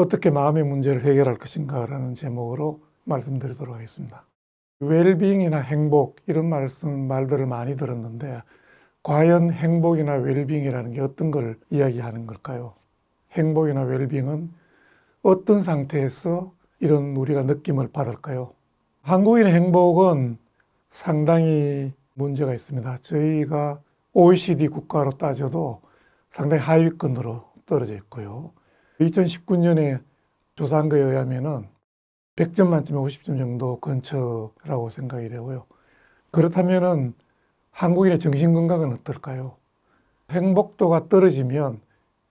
어떻게 마음의 문제를 해결할 것인가라는 제목으로 말씀드리도록 하겠습니다. 웰빙이나 행복 이런 말들을 많이 들었는데 과연 행복이나 웰빙이라는 게 어떤 걸 이야기하는 걸까요? 행복이나 웰빙은 어떤 상태에서 이런 우리가 느낌을 받을까요? 한국인의 행복은 상당히 문제가 있습니다. 저희가 OECD 국가로 따져도 상당히 하위권으로 떨어져 있고요. 2019년에 조사한 거에 의하면은 100점 만점에 50점 정도 근처라고 생각이 되고요. 그렇다면은 한국인의 정신건강은 어떨까요? 행복도가 떨어지면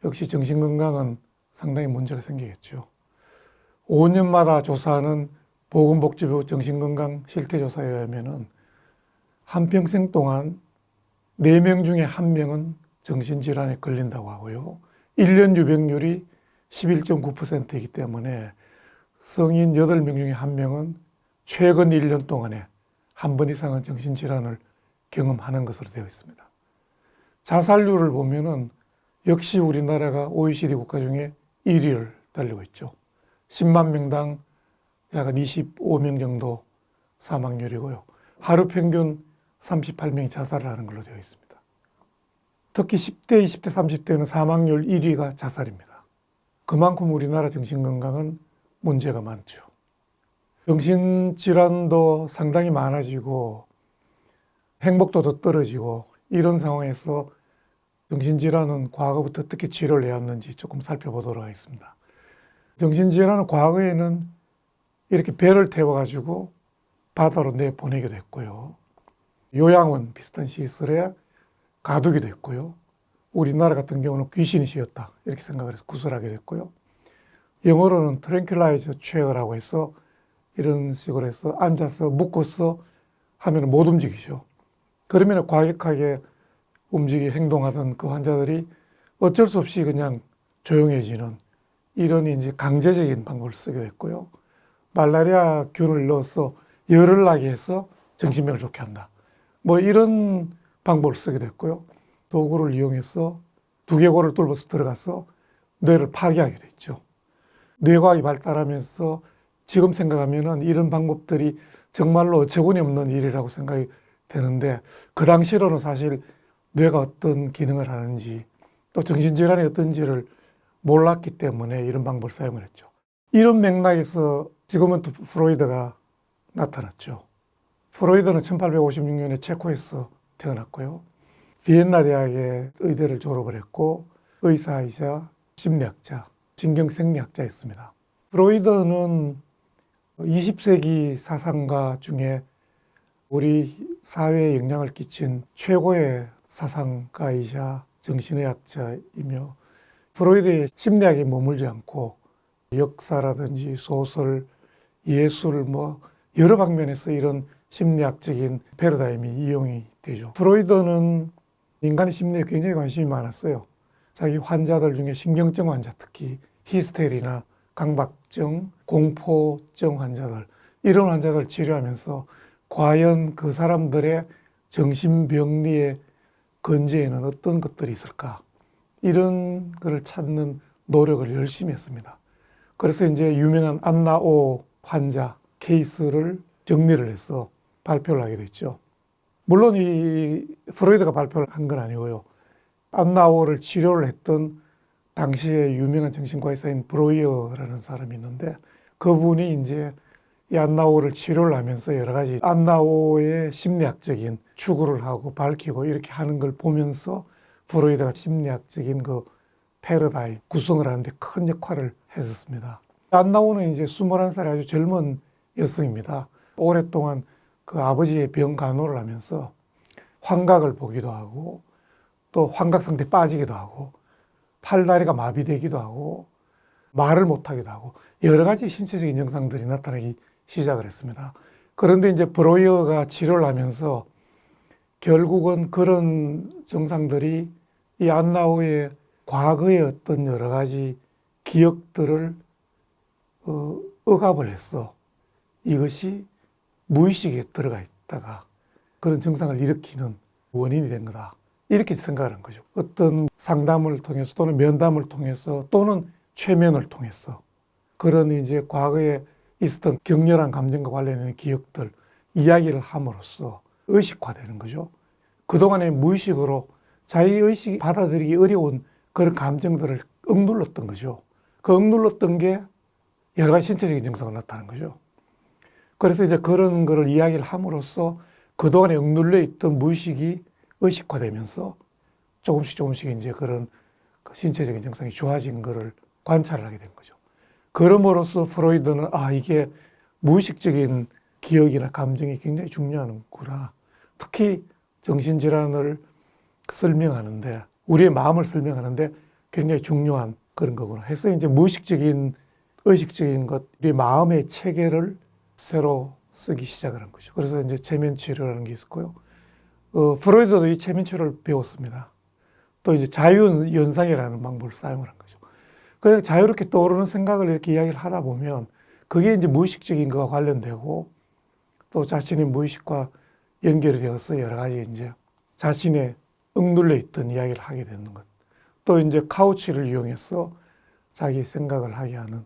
역시 정신건강은 상당히 문제가 생기겠죠. 5년마다 조사하는 보건복지부 정신건강 실태조사에 의하면은 한평생 동안 4명 중에 1명은 정신질환에 걸린다고 하고요. 1년 유병률이 11.9%이기 때문에 성인 8명 중에 1명은 최근 1년 동안에 한 번 이상은 정신질환을 경험하는 것으로 되어 있습니다. 자살률을 보면은 역시 우리나라가 OECD 국가 중에 1위를 달리고 있죠. 10만 명당 약 25명 정도 사망률이고요. 하루 평균 38명이 자살을 하는 걸로 되어 있습니다. 특히 10대, 20대, 30대는 사망률 1위가 자살입니다. 그만큼 우리나라 정신건강은 문제가 많죠. 정신질환도 상당히 많아지고 행복도도 떨어지고 이런 상황에서 정신질환은 과거부터 어떻게 치료를 해왔는지 조금 살펴보도록 하겠습니다. 정신질환은 과거에는 이렇게 배를 태워가지고 바다로 내보내기도 했고요. 요양원 비슷한 시설에 가두기도 했고요. 우리나라 같은 경우는 귀신이 씌었다 이렇게 생각을 해서 구설하게 됐고요. 영어로는 트랭킬라이저 체어라고 해서 이런 식으로 해서 앉아서 묶어서 하면 못 움직이죠. 그러면 과격하게 행동하던 그 환자들이 어쩔 수 없이 그냥 조용해지는 이런 이제 강제적인 방법을 쓰게 됐고요. 말라리아 균을 넣어서 열을 나게 해서 정신병을 좋게 한다. 뭐 이런 방법을 쓰게 됐고요. 도구를 이용해서 두개골을 뚫어서 들어가서 뇌를 파괴하게 됐죠. 뇌과학이 발달하면서 지금 생각하면은 이런 방법들이 정말로 어처구니 없는 일이라고 생각이 되는데 그 당시로는 사실 뇌가 어떤 기능을 하는지 또 정신질환이 어떤지를 몰랐기 때문에 이런 방법을 사용을 했죠. 이런 맥락에서 지금은 또 프로이드가 나타났죠. 프로이드는 1856년에 체코에서 태어났고요. 비엔나 대학의 의대를 졸업을 했고 의사이자 심리학자, 신경생리학자였습니다. 프로이드는 20세기 사상가 중에 우리 사회에 영향을 끼친 최고의 사상가이자 정신의학자이며 프로이드의 심리학에 머물지 않고 역사라든지 소설, 예술 여러 방면에서 이런 심리학적인 패러다임이 이용이 되죠. 프로이드는 인간의 심리에 굉장히 관심이 많았어요. 자기 환자들 중에 신경증 환자, 특히 히스테리나 강박증, 공포증 환자들 이런 환자들 치료하면서 과연 그 사람들의 정신병리의 근저에는 어떤 것들이 있을까 이런 것을 찾는 노력을 열심히 했습니다. 그래서 이제 유명한 안나오 환자 케이스를 정리를 해서 발표를 하게 됐죠. 물론 이 프로이드가 발표를 한 건 아니고요. 안나오를 치료를 했던 당시에 유명한 정신과의사인 브로이어라는 사람이 있는데 그분이 이제 이 안나오를 치료를 하면서 여러 가지 안나오의 심리학적인 추구를 하고 밝히고 이렇게 하는 걸 보면서 프로이드가 심리학적인 그 패러다임 구성을 하는데 큰 역할을 했었습니다. 안나오는 이제 21살의 아주 젊은 여성입니다. 오랫동안 그 아버지의 병 간호를 하면서 환각을 보기도 하고 또 환각 상태에 빠지기도 하고 팔다리가 마비되기도 하고 말을 못하기도 하고 여러 가지 신체적인 증상들이 나타나기 시작을 했습니다. 그런데 이제 브로이어가 치료를 하면서 결국은 그런 증상들이 이 안나오의 과거의 어떤 여러 가지 기억들을 억압을 해서 이것이 무의식에 들어가 있다가 그런 증상을 일으키는 원인이 된 거다. 이렇게 생각하는 거죠. 어떤 상담을 통해서 또는 면담을 통해서 또는 최면을 통해서 그런 이제 과거에 있었던 격렬한 감정과 관련된 기억들, 이야기를 함으로써 의식화되는 거죠. 그동안에 무의식으로 자의의식이 받아들이기 어려운 그런 감정들을 억눌렀던 거죠. 그 억눌렀던 게 여러 가지 신체적인 증상을 나타나는 거죠. 그래서 이제 그런 거를 이야기를 함으로써 그동안에 억눌려 있던 무의식이 의식화되면서 조금씩 이제 그런 신체적인 증상이 좋아진 거를 관찰을 하게 된 거죠. 그럼으로써 프로이드는 이게 무의식적인 기억이나 감정이 굉장히 중요하구나. 특히 정신질환을 설명하는데, 우리의 마음을 설명하는데 굉장히 중요한 그런 거구나 해서 이제 무의식적인, 의식적인 것, 우리 마음의 체계를 새로 쓰기 시작을 한 거죠. 그래서 이제 체면치료라는 게 있었고요. 프로이드도 이 체면치료를 배웠습니다. 또 이제 자유연상이라는 방법을 사용을 한 거죠. 그냥 자유롭게 떠오르는 생각을 이렇게 이야기를 하다 보면 그게 이제 무의식적인 것과 관련되고 또 자신의 무의식과 연결이 되어서 여러 가지 이제 자신의 억눌려 있던 이야기를 하게 되는 것. 또 이제 카우치를 이용해서 자기 생각을 하게 하는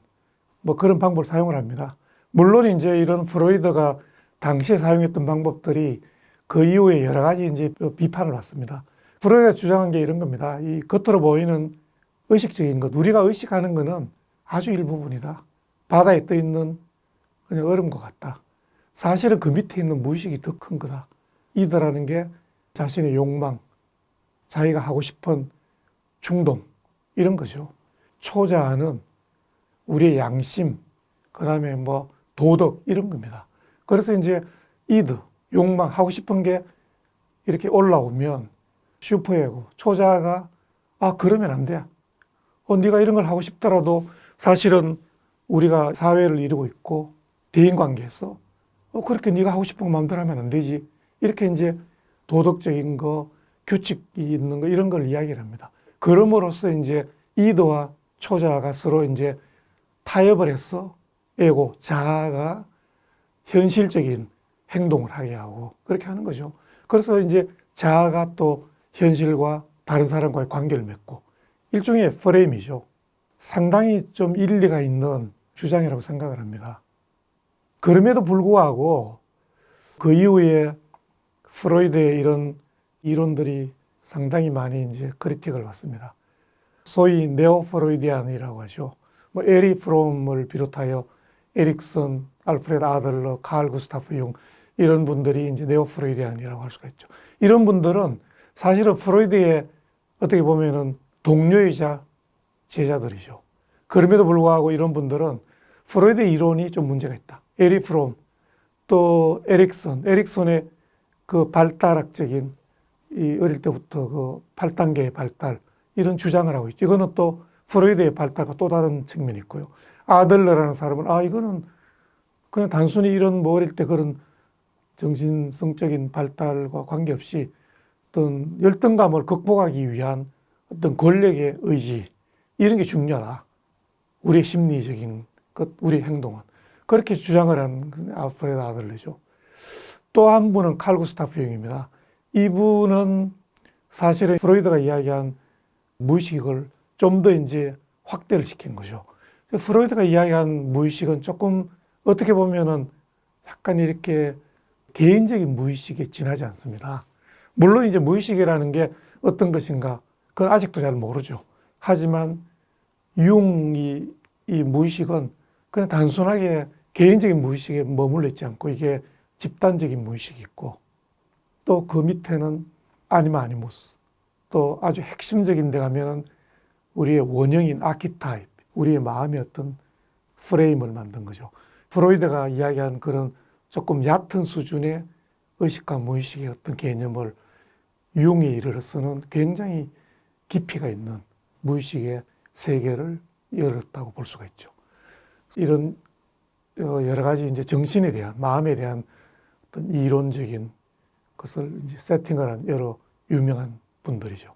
뭐 그런 방법을 사용을 합니다. 물론 이제 이런 프로이드가 당시에 사용했던 방법들이 그 이후에 여러 가지 이제 비판을 받습니다. 프로이드가 주장한 게 이런 겁니다. 이 겉으로 보이는 의식적인 것, 우리가 의식하는 것은 아주 일부분이다. 바다에 떠 있는 그냥 얼음과 같다. 사실은 그 밑에 있는 무의식이 더 큰 거다. 이더라는 게 자신의 욕망, 자기가 하고 싶은 충동, 이런 거죠. 초자아는 우리의 양심, 그 다음에 뭐 도덕, 이런 겁니다. 그래서 이제 이드, 욕망, 하고 싶은 게 이렇게 올라오면 슈퍼에고, 초자아가 그러면 안 돼. 네가 이런 걸 하고 싶더라도 사실은 우리가 사회를 이루고 있고 대인관계에서 그렇게 네가 하고 싶은 거 마음대로 하면 안 되지. 이렇게 이제 도덕적인 거, 규칙이 있는 거 이런 걸 이야기를 합니다. 그럼으로써 이제 이드와 초자아가 서로 이제 타협을 해서 에고, 자아가 현실적인 행동을 하게 하고 그렇게 하는 거죠. 그래서 이제 자아가 또 현실과 다른 사람과의 관계를 맺고 일종의 프레임이죠. 상당히 좀 일리가 있는 주장이라고 생각을 합니다. 그럼에도 불구하고 그 이후에 프로이드의 이런 이론들이 상당히 많이 이제 크리틱을 받습니다. 소위 네오 프로이디안이라고 하죠. 뭐 에리 프롬을 비롯하여 에릭슨, 알프레드 아들러, 칼 구스타프 융 이런 분들이 이제 네오 프로이디안이라고 할 수가 있죠. 이런 분들은 사실은 프로이드의 어떻게 보면은 동료이자 제자들이죠. 그럼에도 불구하고 이런 분들은 프로이드의 이론이 좀 문제가 있다. 에리 프롬, 또 에릭슨의 그 발달학적인 이 어릴 때부터 그 8단계의 발달 이런 주장을 하고 있죠. 이거는 또 프로이드의 발달과 또 다른 측면이 있고요. 아들러라는 사람은 이거는 그냥 단순히 이런 뭐 어릴 때 그런 정신성적인 발달과 관계없이 어떤 열등감을 극복하기 위한 어떤 권력의 의지 이런 게 중요하다. 우리의 심리적인 것, 우리의 행동은. 그렇게 주장을 한 알프레드 아들러죠. 또 한 분은 칼 구스타프 융입니다. 이분은 사실은 프로이드가 이야기한 무의식을 좀 더 이제 확대를 시킨 거죠. 프로이드가 이야기한 무의식은 조금 어떻게 보면은 약간 이렇게 개인적인 무의식에 지나지 않습니다. 물론 이제 무의식이라는 게 어떤 것인가, 그건 아직도 잘 모르죠. 하지만 융이 이 무의식은 그냥 단순하게 개인적인 무의식에 머물러 있지 않고 이게 집단적인 무의식이 있고 또 그 밑에는 아니마 아니모스 또 아주 핵심적인 데 가면은 우리의 원형인 아키타입, 우리의 마음의 어떤 프레임을 만든 거죠. 프로이드가 이야기한 그런 조금 얕은 수준의 의식과 무의식의 어떤 개념을 융에 이르러서는 굉장히 깊이가 있는 무의식의 세계를 열었다고 볼 수가 있죠. 이런 여러 가지 이제 정신에 대한, 마음에 대한 어떤 이론적인 것을 이제 세팅을 한 여러 유명한 분들이죠.